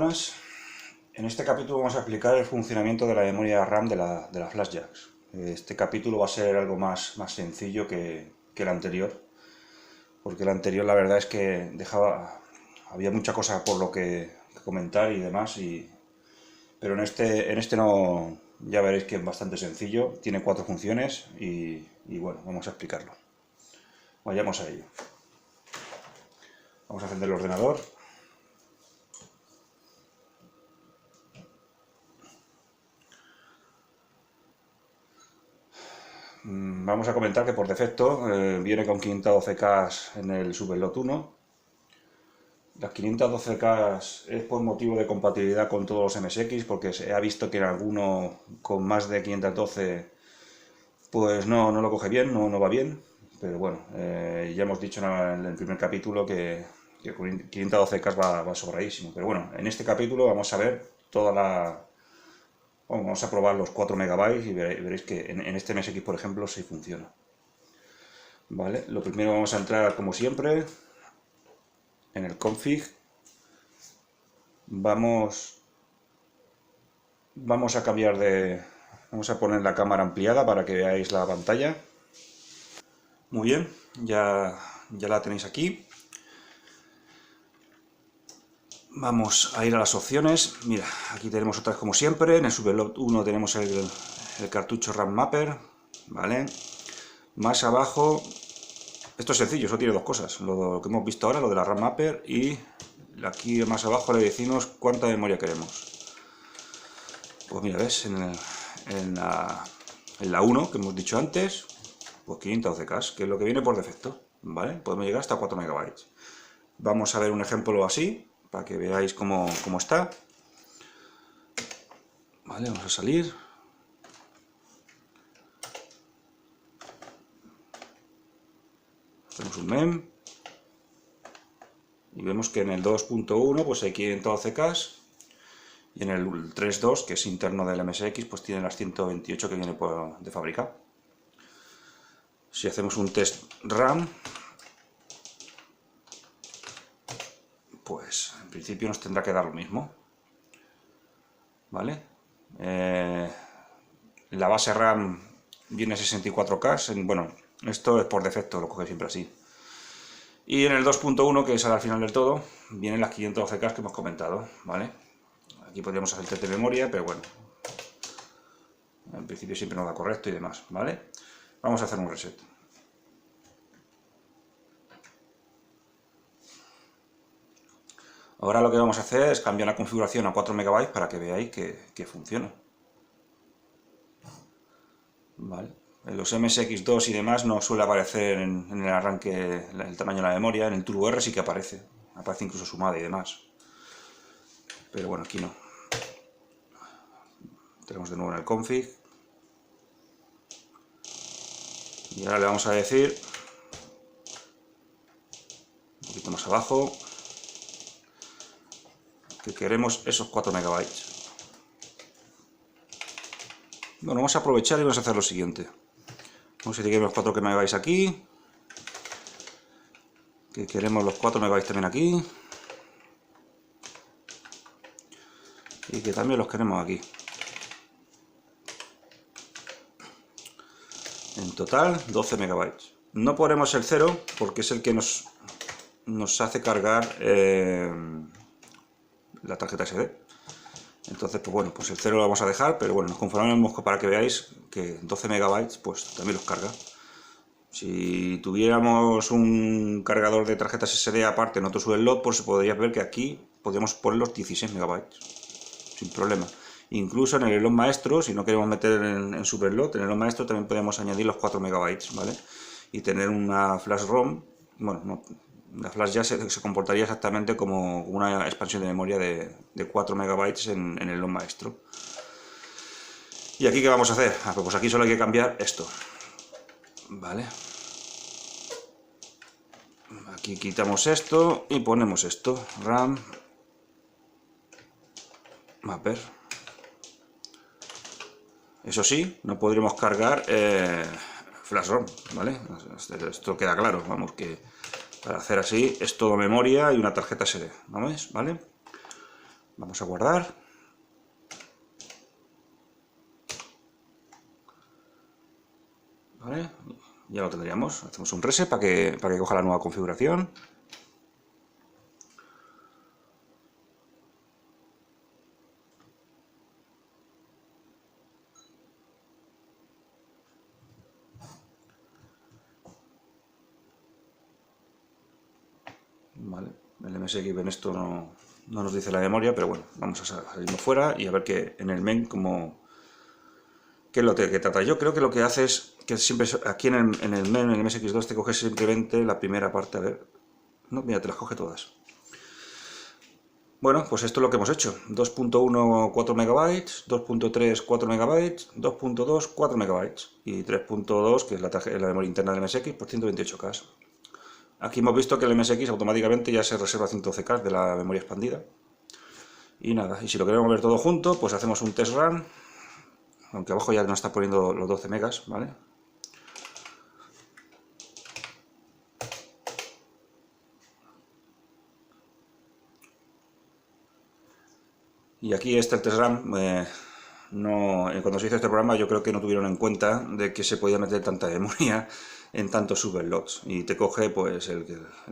buenas. En este capítulo vamos a explicar el funcionamiento de la memoria RAM de la Flash Jacks. Este capítulo va a ser algo más sencillo que el anterior, porque el anterior la verdad es que había mucha cosa por lo que comentar y demás, pero en este no, ya veréis que es bastante sencillo, tiene 4 funciones y bueno, vamos a explicarlo. Vayamos a ello. Vamos a encender el ordenador. Vamos a comentar que por defecto viene con 512K en el Superlot 1. Las 512K es por motivo de compatibilidad con todos los MSX, porque se ha visto que en alguno con más de 512 pues no lo coge bien, no va bien. Pero bueno, ya hemos dicho en el primer capítulo que con 512K va sobradísimo. Pero bueno, en este capítulo vamos a ver vamos a probar los 4 MB y veréis que en este MSX, por ejemplo, sí funciona. Vale, lo primero vamos a entrar como siempre en el config. Vamos a cambiar vamos a poner la cámara ampliada para que veáis la pantalla. Muy bien, ya la tenéis aquí. Vamos a ir a las opciones. Mira, aquí tenemos otras como siempre. En el Superlot 1 tenemos el cartucho RAM Mapper, ¿vale? Más abajo, esto es sencillo, solo tiene dos cosas. Lo que hemos visto ahora, lo de la RAM Mapper, y aquí más abajo le decimos cuánta memoria queremos. Pues mira, ves, en la 1 que hemos dicho antes, pues 512K, que es lo que viene por defecto, ¿vale? Podemos llegar hasta 4 MB. Vamos a ver un ejemplo así, para que veáis cómo está. Vale, vamos a salir. Hacemos un mem. Y vemos que en el 2.1 pues hay 512K. Y en el 3.2, que es interno del MSX, pues tiene las 128 que viene de fábrica. Si hacemos un test RAM, pues en principio nos tendrá que dar lo mismo. ¿Vale? La base RAM viene 64K. Bueno, esto es por defecto, lo coge siempre así. Y en el 2.1, que es al final del todo, vienen las 512K que hemos comentado, ¿vale? Aquí podríamos hacer el test de memoria, pero bueno, en principio siempre nos da correcto y demás, ¿vale? Vamos a hacer un reset. Ahora lo que vamos a hacer es cambiar la configuración a 4 MB para que veáis que funciona. ¿Vale? En los MSX2 y demás no suele aparecer en el arranque el tamaño de la memoria. En el TrueR sí que aparece incluso sumada y demás. Pero bueno, aquí no. Tenemos de nuevo en el config. Y ahora le vamos a decir, un poquito más abajo, que queremos esos 4 MB. Bueno, vamos a aprovechar y vamos a hacer lo siguiente. Vamos a decir que queremos los 4 MB aquí, que queremos los 4 MB también aquí, y que también los queremos aquí. En total 12 MB. No ponemos el 0 porque es el que nos hace cargar la tarjeta SD. Entonces, pues bueno, pues el 0 lo vamos a dejar, pero bueno, nos conformamos para que veáis que 12 MB pues también los carga. Si tuviéramos un cargador de tarjetas SD aparte en otro Superlot, pues podríais ver que aquí podríamos poner los 16 MB sin problema. Incluso en el ELON maestro, si no queremos meter en Superlot, en el ELON maestro también podemos añadir los 4 MB, ¿vale? Y tener una flash ROM, bueno, no, la flash ya se comportaría exactamente como una expansión de memoria de 4 MB en el ELON maestro. ¿Y aquí qué vamos a hacer? Pues aquí solo hay que cambiar esto, ¿vale? Aquí quitamos esto y ponemos esto, RAM Mapper. Eso sí, no podremos cargar flash ROM, ¿vale? Esto queda claro, vamos, que para hacer así es todo memoria y una tarjeta SD, ¿vale? Vamos a guardar. ¿Vale? Ya lo tendríamos. Hacemos un reset para que coja la nueva configuración. Vale. El MSX en esto no nos dice la memoria, pero bueno, vamos a salirnos fuera y a ver que en el main qué es lo que trata. Yo creo que lo que hace es que siempre aquí en el main, en el MSX2, te coge simplemente la primera parte. A ver, no, mira, te las coge todas. Bueno, pues esto es lo que hemos hecho. 2.1, 4 megabytes, 2.3, 4 megabytes, 2.2, 4 megabytes y 3.2, que es la memoria interna del MSX, por 128K. Aquí hemos visto que el MSX automáticamente ya se reserva 112K de la memoria expandida. Y nada, y si lo queremos ver todo junto, pues hacemos un test run, aunque abajo ya nos está poniendo los 12 megas, ¿vale? Y aquí está el test run. Cuando se hizo este programa yo creo que no tuvieron en cuenta de que se podía meter tanta memoria en tantos subslots y te coge pues el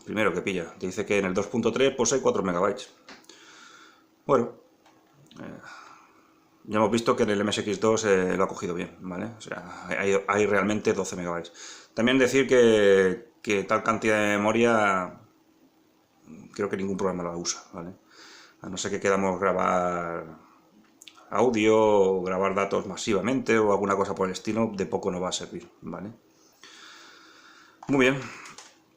primero que pilla. Te dice que en el 2.3 pues hay 4 megabytes. Bueno, ya hemos visto que en el MSX2 lo ha cogido bien, ¿vale? O sea, hay realmente 12 megabytes. También decir que tal cantidad de memoria creo que ningún programa la usa, ¿vale? A no ser que queramos grabar audio o grabar datos masivamente o alguna cosa por el estilo, de poco nos va a servir, ¿vale? Muy bien,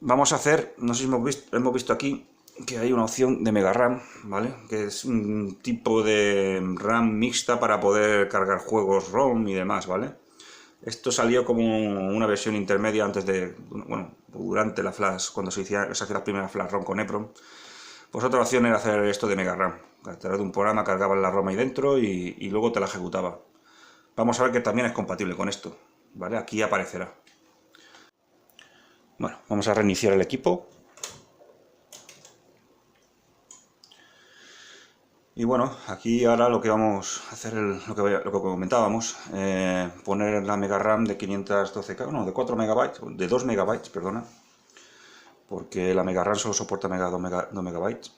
vamos a hacer, no sé si hemos visto aquí que hay una opción de Mega RAM, ¿vale? Que es un tipo de RAM mixta para poder cargar juegos ROM y demás, ¿vale? Esto salió como una versión intermedia antes de, bueno, durante la flash, cuando se hacía la primera flash ROM con EPROM. Pues otra opción era hacer esto de Mega RAM. A través de un programa cargabas la ROM ahí dentro y luego te la ejecutaba. Vamos a ver que también es compatible con esto, ¿vale? Aquí aparecerá. Bueno, vamos a reiniciar el equipo. Y bueno, aquí ahora lo que vamos a hacer, lo que comentábamos, poner la Mega RAM de 512K, no, de 4 megabytes, de 2 megabytes, perdona, porque la Mega RAM solo soporta 2 megabytes.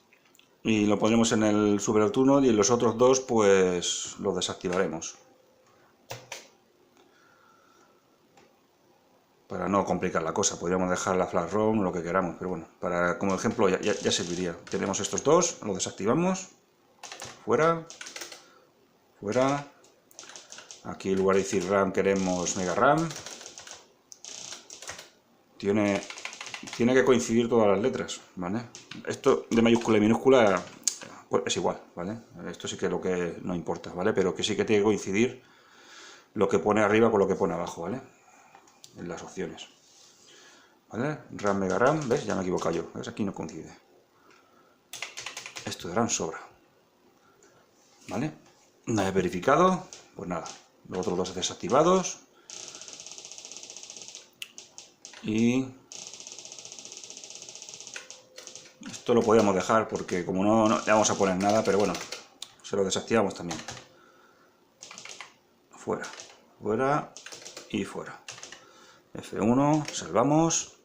Y lo pondremos en el Super Tunnel y en los otros dos pues los desactivaremos. Para no complicar la cosa, podríamos dejar la flash ROM, lo que queramos, pero bueno, como ejemplo ya serviría. Tenemos estos dos, los desactivamos. Fuera, fuera. Aquí en lugar de decir RAM queremos Mega RAM. Tiene que coincidir todas las letras, ¿vale? Esto de mayúscula y minúscula pues es igual, ¿vale? Esto sí que es lo que no importa, ¿vale? Pero que sí que tiene que coincidir lo que pone arriba con lo que pone abajo, ¿vale? En las opciones. ¿Vale? RAM, Mega RAM, ¿ves? Ya me he equivocado yo, ¿ves? Aquí no coincide. Esto de RAM sobra. ¿Vale? Una vez verificado, pues nada. Los otros dos desactivados. Y esto lo podíamos dejar porque como no le vamos a poner nada, pero bueno, se lo desactivamos también. Fuera, fuera y fuera. F1, salvamos.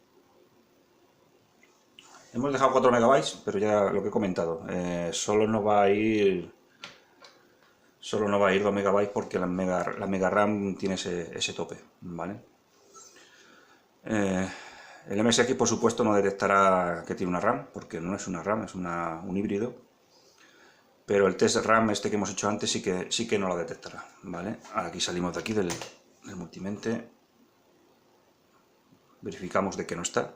Hemos dejado 4 megabytes, pero ya lo que he comentado, solo nos va a ir 2 megabytes porque la Mega RAM tiene ese tope, ¿vale? El MSX, por supuesto, no detectará que tiene una RAM, porque no es una RAM, es un híbrido. Pero el test RAM este que hemos hecho antes sí que no lo detectará, ¿vale? Aquí salimos de aquí del multimente. Verificamos de que no está.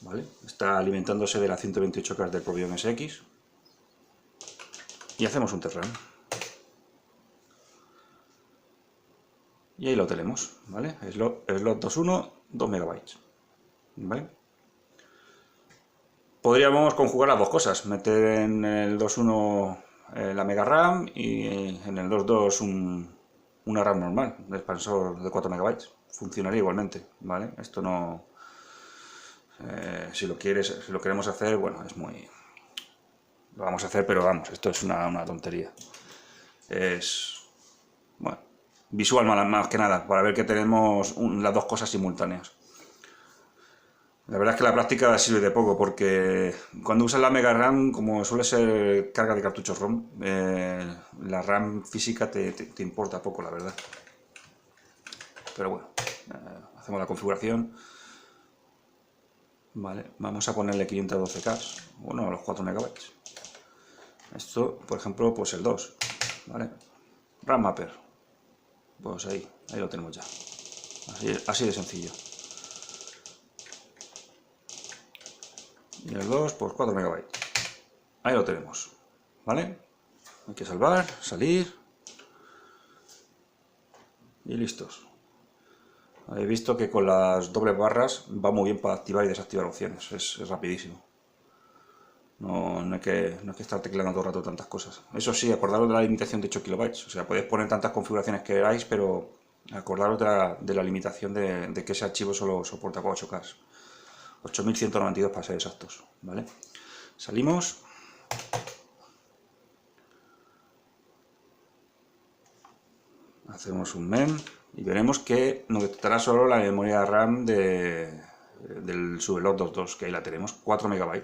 ¿Vale? Está alimentándose de la 128K del propio MSX. Y hacemos un test run. Y ahí lo tenemos, ¿vale? Slot 2.1, 2 megabytes. ¿Vale? Podríamos conjugar las dos cosas, meter en el 2.1 la Mega RAM y en el 2.2 una RAM normal, de expansor de 4 megabytes. Funcionaría igualmente, ¿vale? Esto no... si lo queremos hacer, bueno, es muy lo vamos a hacer, pero vamos, esto es una tontería. Es, bueno, visual más que nada, para ver que tenemos las dos cosas simultáneas. La verdad es que la práctica sirve de poco, porque cuando usas la Mega RAM, como suele ser carga de cartuchos ROM, la RAM física te importa poco, la verdad. Pero bueno, hacemos la configuración. Vale, vamos a ponerle 512K, bueno, los 4 MB. Esto, por ejemplo, pues el 2, ¿vale? RAM Mapper, pues ahí lo tenemos ya. Así de sencillo. Y el 2, pues 4 MB. Ahí lo tenemos, ¿vale? Hay que salvar, salir. Y listos. Habéis visto que con las dobles barras va muy bien para activar y desactivar opciones. Es rapidísimo. No hay que estar tecleando todo el rato tantas cosas. Eso sí, acordaros de la limitación de 8 kilobytes. O sea, podéis poner tantas configuraciones que queráis, pero acordaros de la limitación de que ese archivo solo soporta 8K. 8192 para ser exactos, ¿vale? Salimos. Hacemos un mem y veremos que nos detectará solo la memoria RAM del Subelot 2.2, que ahí la tenemos, 4 MB.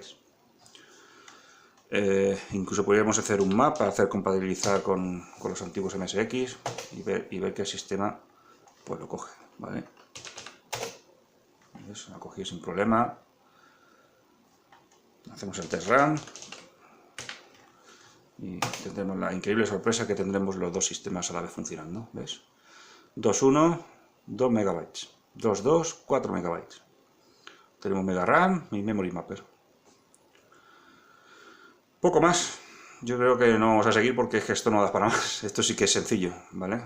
Incluso podríamos hacer un map para hacer compatibilizar con los antiguos MSX y ver que el sistema pues lo coge, ¿vale? Lo ha cogido sin problema. Hacemos el test run y tendremos la increíble sorpresa que tendremos los dos sistemas a la vez funcionando, ¿ves? 2.1, 2 MB, 2.2, 4 MB. Tenemos Mega RAM y Memory Mapper. Poco más. Yo creo que no vamos a seguir porque es que esto no da para más. Esto sí que es sencillo, ¿vale?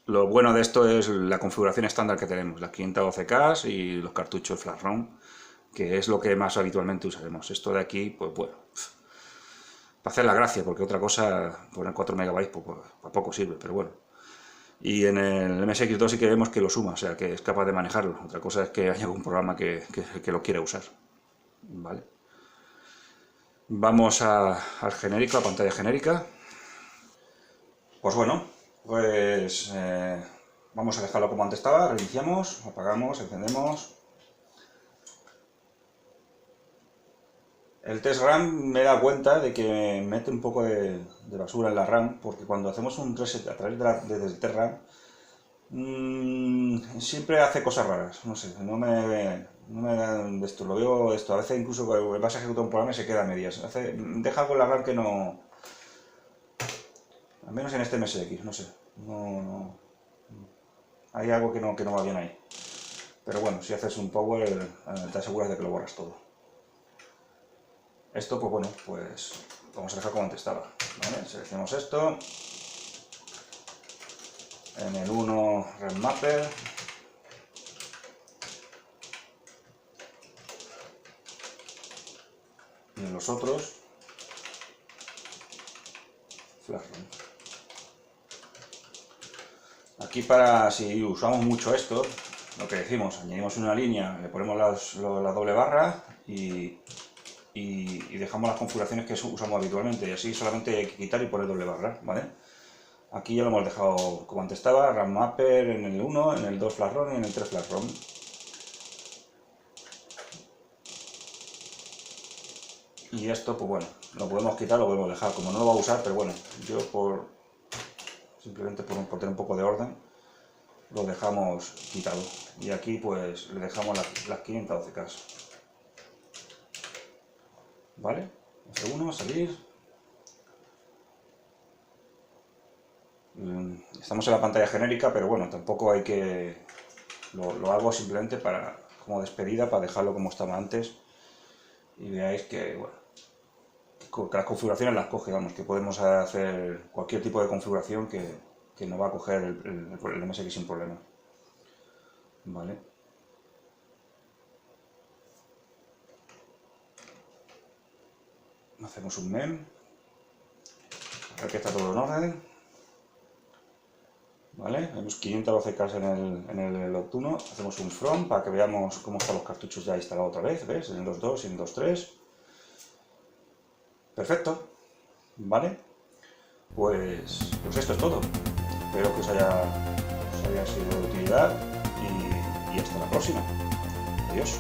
Lo bueno de esto es la configuración estándar que tenemos, las 512K y los cartuchos flash ROM, que es lo que más habitualmente usaremos. Esto de aquí, pues bueno, para hacer la gracia, porque otra cosa, poner 4 MB, pues para poco sirve, pero bueno. Y en el MSX2 sí que vemos que lo suma, o sea, que es capaz de manejarlo. Otra cosa es que haya algún programa que lo quiera usar, ¿vale? Vamos al genérico, a pantalla genérica. Pues bueno, pues vamos a dejarlo como antes estaba, reiniciamos, apagamos, encendemos. El test RAM me da cuenta de que mete un poco de basura en la RAM, porque cuando hacemos un reset a través desde el test RAM, siempre hace cosas raras, no sé, no me da esto, lo veo esto, a veces incluso cuando vas a ejecutar un programa y se queda a medias, deja algo en la RAM que no, al menos en este MSX, no sé, no, hay algo que no va bien ahí, pero bueno, si haces un power te aseguras de que lo borras todo. Esto, pues bueno, pues vamos a dejar como antes estaba, ¿vale? Seleccionamos esto. En el 1 RAM Mapper. Y en los otros Flash ROM. Aquí si usamos mucho esto, lo que decimos, añadimos una línea, le ponemos la doble barra y dejamos las configuraciones que usamos habitualmente, y así solamente hay que quitar y poner doble barra, ¿vale? Aquí ya lo hemos dejado como antes estaba, RAM Mapper en el 1, en el 2 Flash ROM y en el 3 Flash ROM. Y esto, pues bueno, lo podemos quitar, lo podemos dejar, como no lo va a usar, pero bueno, yo simplemente por tener un poco de orden, lo dejamos quitado. Y aquí pues le dejamos las 512K. ¿Vale? F1, salir. Estamos en la pantalla genérica, pero bueno, tampoco hay que... Lo hago simplemente como despedida, para dejarlo como estaba antes. Y veáis que, bueno, que las configuraciones las coge, vamos, que podemos hacer cualquier tipo de configuración que nos va a coger el MSX sin problema. ¿Vale? Hacemos un mem. A ver que está todo en orden. ¿Vale? Vemos 512K en el lot 1. Hacemos un from para que veamos cómo están los cartuchos ya instalados otra vez. ¿Ves? En el 2.2 y en el 2.3. Perfecto, ¿vale? Pues esto es todo. Espero que os haya sido de utilidad y hasta la próxima. Adiós.